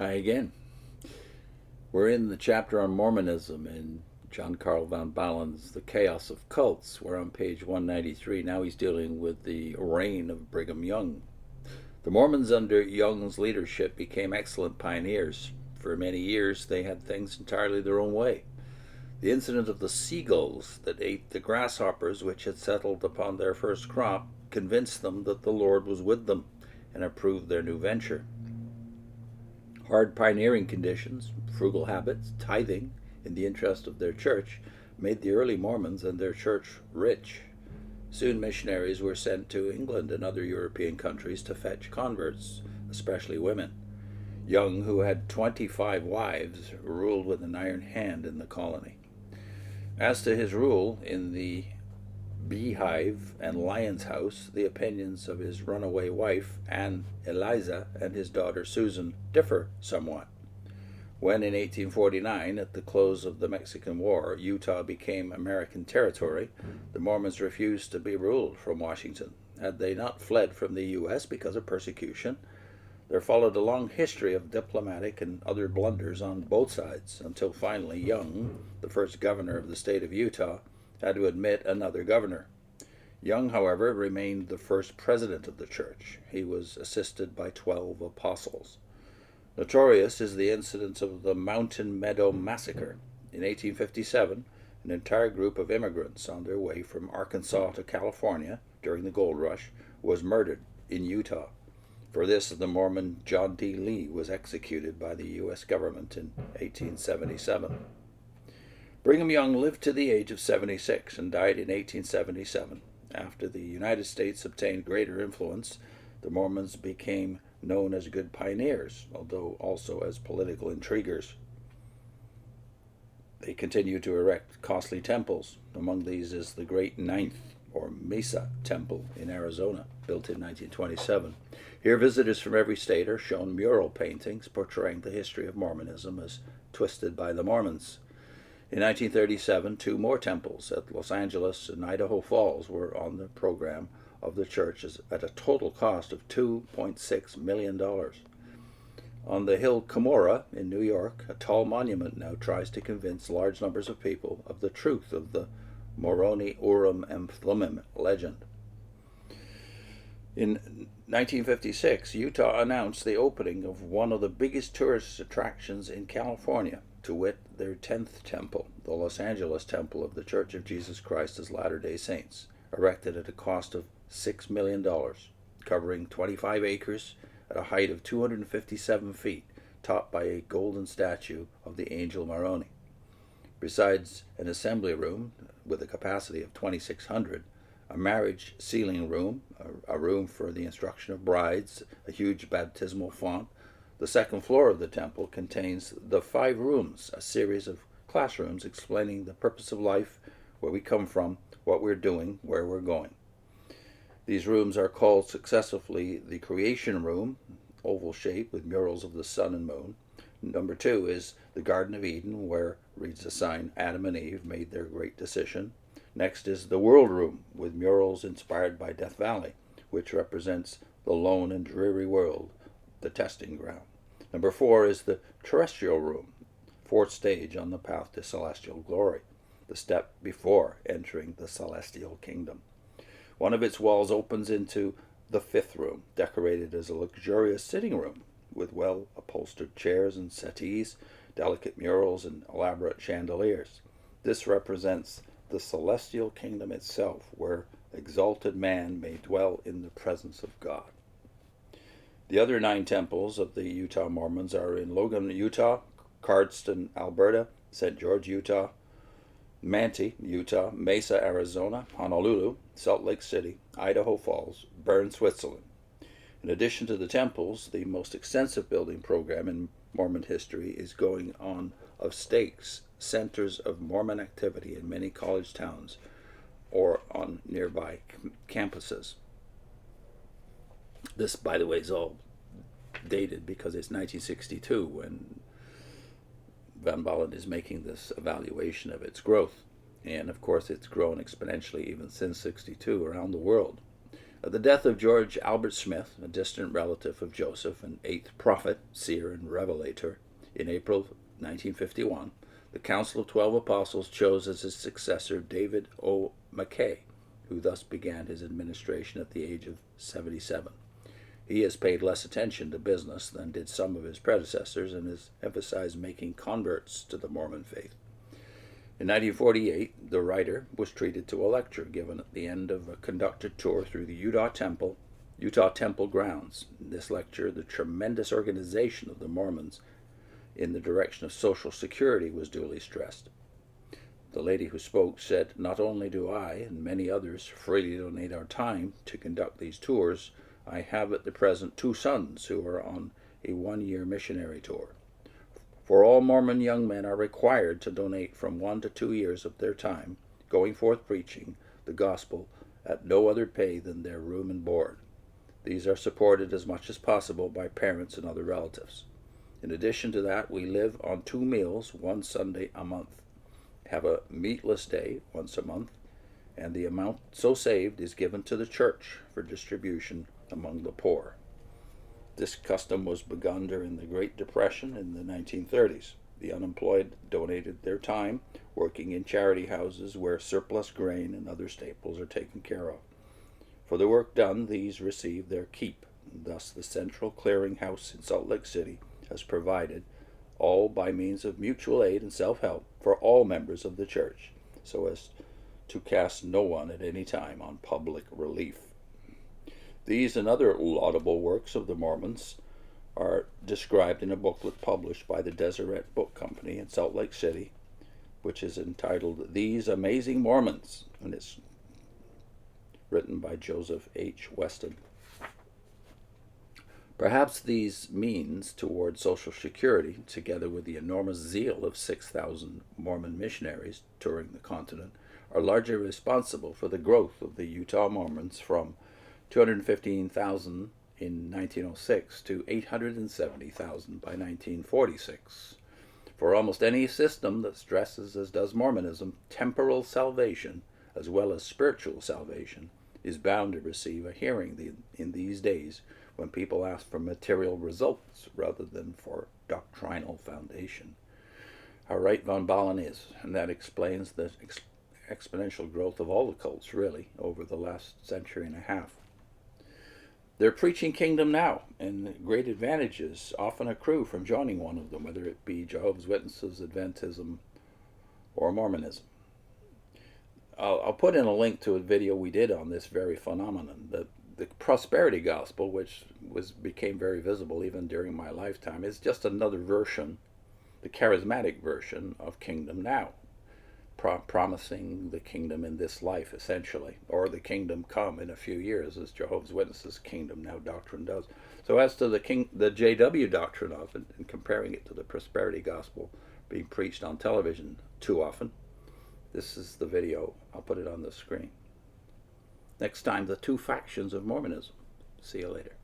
Hi again. We're in the chapter on Mormonism in Karel von Baalen's The Chaos of Cults. We're on page 193. Now he's dealing with the reign of Brigham Young. The Mormons under Young's leadership became excellent pioneers. For many years they had things entirely their own way. The incident of the seagulls that ate the grasshoppers which had settled upon their first crop convinced them that the Lord was with them and approved their new venture. Hard pioneering conditions, frugal habits, tithing in the interest of their church made the early Mormons and their church rich. Soon missionaries were sent to England and other European countries to fetch converts, especially women. Young, who had 25 wives, ruled with an iron hand in the colony. As to his rule in the Beehive and Lion's House, the opinions of his runaway wife, Anne Eliza, and his daughter Susan differ somewhat. When in 1849, at the close of the Mexican War, Utah became American territory, the Mormons refused to be ruled from Washington. Had they not fled from the U.S. because of persecution, there followed a long history of diplomatic and other blunders on both sides, until finally Young, the first governor of the state of Utah, had to admit another governor. Young, however, remained the first president of the church. He was assisted by 12 apostles. Notorious is the incident of the Mountain Meadow Massacre. In 1857, an entire group of immigrants on their way from Arkansas to California during the gold rush was murdered in Utah. For this, the Mormon John D. Lee was executed by the U.S. government in 1877. Brigham Young lived to the age of 76 and died in 1877. After the United States obtained greater influence, the Mormons became known as good pioneers, although also as political intriguers. They continued to erect costly temples. Among these is the Great Ninth, or Mesa Temple in Arizona, built in 1927. Here visitors from every state are shown mural paintings portraying the history of Mormonism as twisted by the Mormons. In 1937, 2 more temples at Los Angeles and Idaho Falls were on the program of the church at a total cost of $2.6 million. On the hill Cumorah in New York, a tall monument now tries to convince large numbers of people of the truth of the Moroni Urim and Thummim legend. In 1956, Utah announced the opening of one of the biggest tourist attractions in California, to wit, their 10th temple, the Los Angeles Temple of the Church of Jesus Christ of Latter-day Saints, erected at a cost of $6 million, covering 25 acres at a height of 257 feet, topped by a golden statue of the angel Moroni. Besides an assembly room with a capacity of 2,600, a marriage sealing room, a room for the instruction of brides, a huge baptismal font, the second floor of the temple contains the 5 rooms, a series of classrooms explaining the purpose of life, where we come from, what we're doing, where we're going. These rooms are called successively the Creation Room, oval shape with murals of the sun and moon. Number 2 is the Garden of Eden, where reads the sign Adam and Eve made their great decision. Next is the World Room, with murals inspired by Death Valley, which represents the lone and dreary world, the testing ground. Number 4 is the Terrestrial Room, 4th stage on the path to celestial glory, the step before entering the celestial kingdom. One of its walls opens into the 5th room, decorated as a luxurious sitting room, with well-upholstered chairs and settees, delicate murals, and elaborate chandeliers. This represents the celestial kingdom itself, where exalted man may dwell in the presence of God. The other 9 temples of the Utah Mormons are in Logan, Utah, Cardston, Alberta, St. George, Utah, Manti, Utah, Mesa, Arizona, Honolulu, Salt Lake City, Idaho Falls, Bern, Switzerland. In addition to the temples, the most extensive building program in Mormon history is going on of stakes, centers of Mormon activity in many college towns or on nearby campuses. This, by the way, is all dated because it's 1962 when von Baalen is making this evaluation of its growth. And of course, it's grown exponentially even since 62 around the world. The death of George Albert Smith, a distant relative of Joseph, an eighth prophet, seer, and revelator, in April 1951, the Council of 12 Apostles chose as his successor David O. McKay, who thus began his administration at the age of 77. He has paid less attention to business than did some of his predecessors and has emphasized making converts to the Mormon faith. In 1948, the writer was treated to a lecture given at the end of a conducted tour through the Utah Temple grounds. In this lecture, the tremendous organization of the Mormons in the direction of social security was duly stressed. The lady who spoke said, "Not only do I and many others freely donate our time to conduct these tours, I have at the present 2 sons who are on a 1-year missionary tour. For all Mormon young men are required to donate from 1 to 2 years of their time, going forth preaching the gospel at no other pay than their room and board. These are supported as much as possible by parents and other relatives. In addition to that, we live on 2 meals 1 Sunday a month, have a meatless day once a month, and the amount so saved is given to the church for distribution among the poor." This custom was begun during the Great Depression in the 1930s. The unemployed donated their time working in charity houses where surplus grain and other staples are taken care of. For the work done, these receive their keep. Thus, the Central Clearinghouse in Salt Lake City has provided, all by means of mutual aid and self-help, for all members of the church, so as to cast no one at any time on public relief. These and other laudable works of the Mormons are described in a booklet published by the Deseret Book Company in Salt Lake City, which is entitled These Amazing Mormons, and it's written by Joseph H. Weston. Perhaps these means toward social security, together with the enormous zeal of 6,000 Mormon missionaries touring the continent, are largely responsible for the growth of the Utah Mormons from 215,000 in 1906 to 870,000 by 1946. For almost any system that stresses, as does Mormonism, temporal salvation as well as spiritual salvation is bound to receive a hearing in these days when people ask for material results rather than for doctrinal foundation. How right von Baalen is, and that explains the exponential growth of all the cults, really, over the last century and a half. They're preaching kingdom now, and great advantages often accrue from joining one of them, whether it be Jehovah's Witnesses, Adventism, or Mormonism. I'll put in a link to a video we did on this very phenomenon. The prosperity gospel, which became very visible even during my lifetime, is just another version, the charismatic version of kingdom now, promising the kingdom in this life, essentially, or the kingdom come in a few years, as Jehovah's Witnesses' kingdom now doctrine does. So as to the JW doctrine of it, and comparing it to the prosperity gospel being preached on television too often, this is the video. I'll put it on the screen. Next time, the 2 factions of Mormonism. See you later.